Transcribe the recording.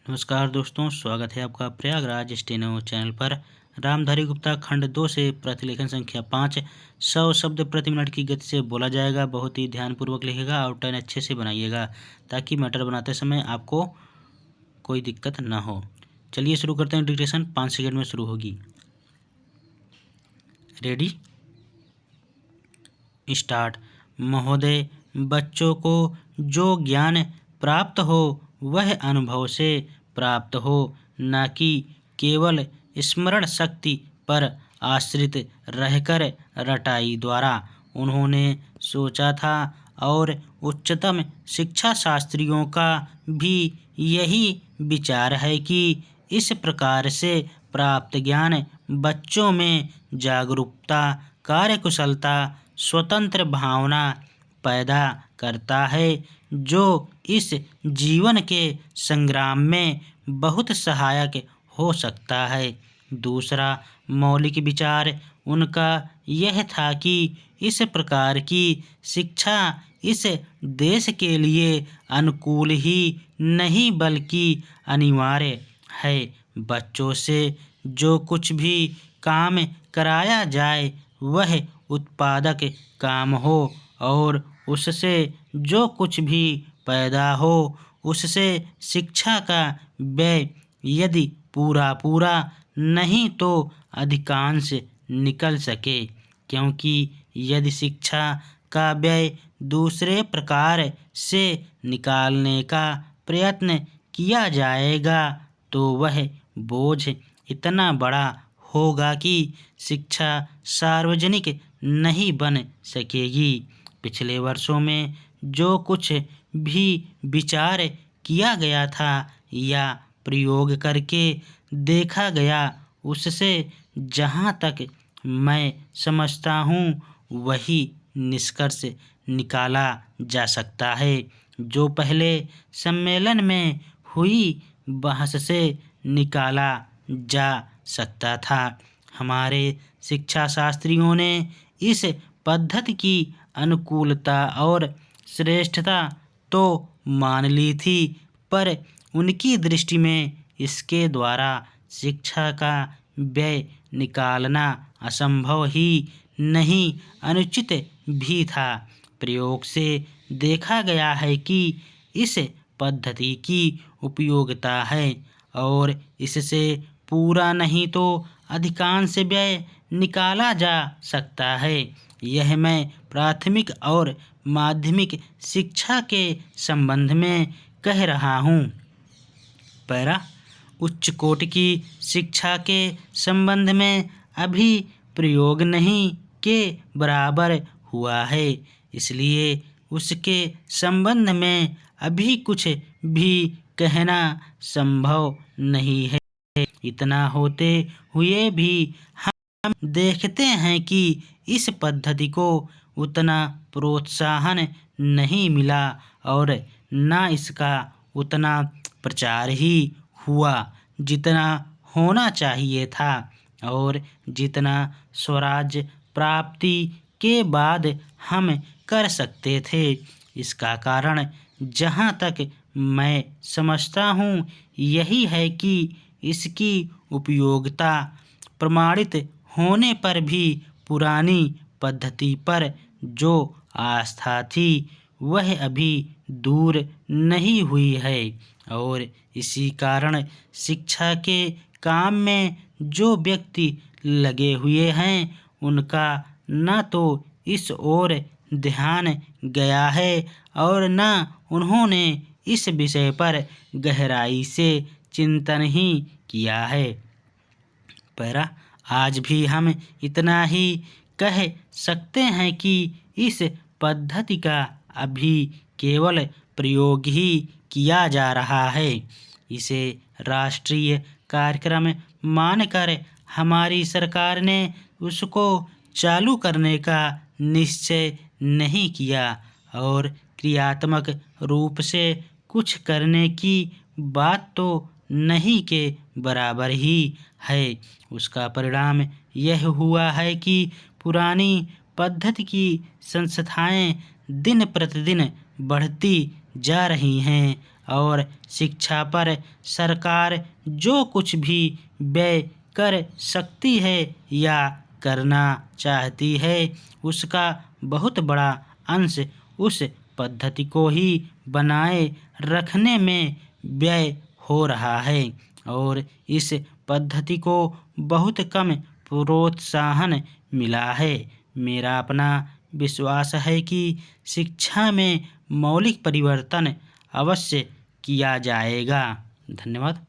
नमस्कार दोस्तों, स्वागत है आपका प्रयागराज स्टेनो चैनल पर। रामधारी गुप्ता खंड 2 से प्रतिलेखन संख्या 5। 100 शब्द प्रति मिनट की गति से बोला जाएगा। बहुत ही ध्यानपूर्वक लिखेगा, आउटलाइन अच्छे से बनाइएगा ताकि मैटर बनाते समय आपको कोई दिक्कत ना हो। चलिए शुरू करते हैं। डिक्टेशन 5 सेकंड में शुरू होगी। Ready, start. महोदय, बच्चों को जो ज्ञान प्राप्त हो वह अनुभव से प्राप्त हो, न कि केवल स्मरण शक्ति पर आश्रित रहकर रटाई द्वारा। उन्होंने सोचा था और उच्चतम शिक्षा शास्त्रियों का भी यही विचार है कि इस प्रकार से प्राप्त ज्ञान बच्चों में जागरूकता, कार्यकुशलता, स्वतंत्र भावना पैदा करता है, जो इस जीवन के संग्राम में बहुत सहायक हो सकता है। दूसरा मौलिक विचार उनका यह था कि इस प्रकार की शिक्षा इस देश के लिए अनुकूल ही नहीं बल्कि अनिवार्य है। बच्चों से जो कुछ भी काम कराया जाए वह उत्पादक काम हो और उससे जो कुछ भी पैदा हो उससे शिक्षा का व्यय यदि पूरा नहीं तो अधिकांश निकल सके, क्योंकि यदि शिक्षा का व्यय दूसरे प्रकार से निकालने का प्रयत्न किया जाएगा तो वह बोझ इतना बड़ा होगा कि शिक्षा सार्वजनिक नहीं बन सकेगी। पिछले वर्षों में जो कुछ भी विचार किया गया था या प्रयोग करके देखा गया, उससे जहाँ तक मैं समझता हूँ वही निष्कर्ष निकाला जा सकता है जो पहले सम्मेलन में हुई बहस से निकाला जा सकता था। हमारे शिक्षा शास्त्रियों ने इस पद्धति की अनुकूलता और श्रेष्ठता तो मान ली थी, पर उनकी दृष्टि में इसके द्वारा शिक्षा का व्यय निकालना असंभव ही नहीं, अनुचित भी था। प्रयोग से देखा गया है कि इस पद्धति की उपयोगिता है और इससे पूरा नहीं तो अधिकांश व्यय निकाला जा सकता है। यह मैं प्राथमिक और माध्यमिक शिक्षा के संबंध में कह रहा हूँ। पैरा, उच्च कोटि की शिक्षा के संबंध में अभी प्रयोग नहीं के बराबर हुआ है, इसलिए उसके संबंध में अभी कुछ भी कहना संभव नहीं है। इतना होते हुए भी हम देखते हैं कि इस पद्धति को उतना प्रोत्साहन नहीं मिला और न इसका उतना प्रचार ही हुआ जितना होना चाहिए था और जितना स्वराज्य प्राप्ति के बाद हम कर सकते थे। इसका कारण जहाँ तक मैं समझता हूँ यही है कि इसकी उपयोगिता प्रमाणित होने पर भी पुरानी पद्धति पर जो आस्था थी वह अभी दूर नहीं हुई है और इसी कारण शिक्षा के काम में जो व्यक्ति लगे हुए हैं उनका न तो इस ओर ध्यान गया है और न उन्होंने इस विषय पर गहराई से चिंतन ही किया है। पैरा, आज भी हम इतना ही कह सकते हैं कि इस पद्धति का अभी केवल प्रयोग ही किया जा रहा है। इसे राष्ट्रीय कार्यक्रम मानकर हमारी सरकार ने उसको चालू करने का निश्चय नहीं किया और क्रियात्मक रूप से कुछ करने की बात तो नहीं के बराबर ही है। उसका परिणाम यह हुआ है कि पुरानी पद्धति की संस्थाएं दिन प्रतिदिन बढ़ती जा रही हैं और शिक्षा पर सरकार जो कुछ भी व्यय कर सकती है या करना चाहती है उसका बहुत बड़ा अंश उस पद्धति को ही बनाए रखने में व्यय हो रहा है और इस पद्धति को बहुत कम प्रोत्साहन मिला है। मेरा अपना विश्वास है कि शिक्षा में मौलिक परिवर्तन अवश्य किया जाएगा। धन्यवाद।